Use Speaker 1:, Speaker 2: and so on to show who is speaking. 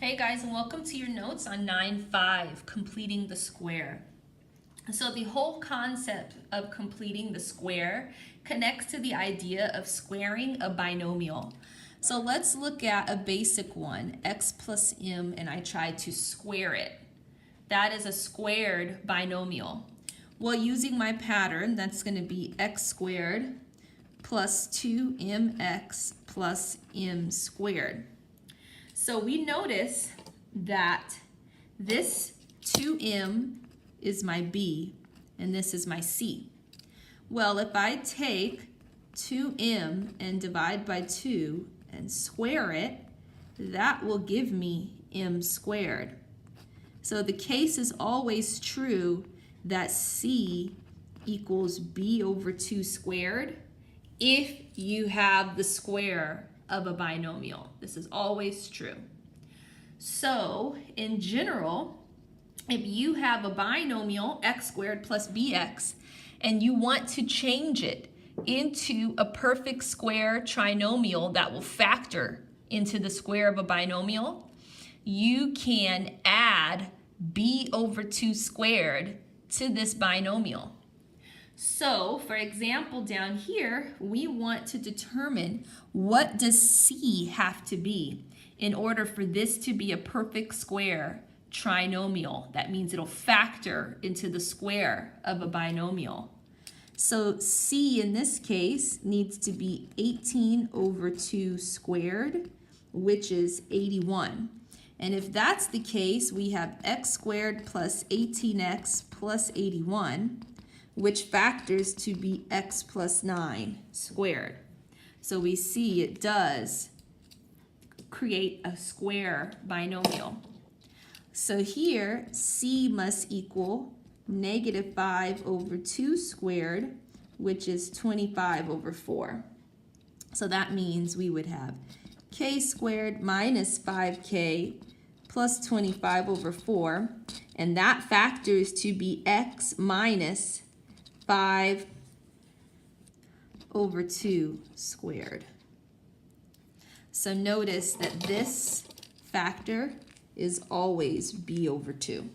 Speaker 1: Hey guys, and welcome to your notes on 9.5, completing the square. So the whole concept of completing the square connects to the idea of squaring a binomial. So let's look at a basic one, x plus m, and I tried to square it. That is a squared binomial. Well, using my pattern, that's going to be x squared plus 2mx plus m squared. So we notice that this 2m is my b and this is my c. Well, if I take 2m and divide by 2 and square it, that will give me m squared. So the case is always true that c equals b over 2 squared if you have the square of a binomial. This is always true. So in general, if you have a binomial x squared plus bx and you want to change it into a perfect square trinomial that will factor into the square of a binomial, you can add b over 2 squared to this binomial. So, for example, down here, we want to determine what does c have to be in order for this to be a perfect square trinomial. That means it'll factor into the square of a binomial. So c in this case needs to be 18 over 2 squared, which is 81. And if that's the case, we have x squared plus 18x plus 81, which factors to be x plus 9 squared. So we see it does create a square binomial. So here, c must equal negative 5 over 2 squared, which is 25 over 4. So that means we would have k squared minus 5k plus 25 over 4, and that factors to be x minus 5 over 2 squared. So notice that this factor is always b over 2.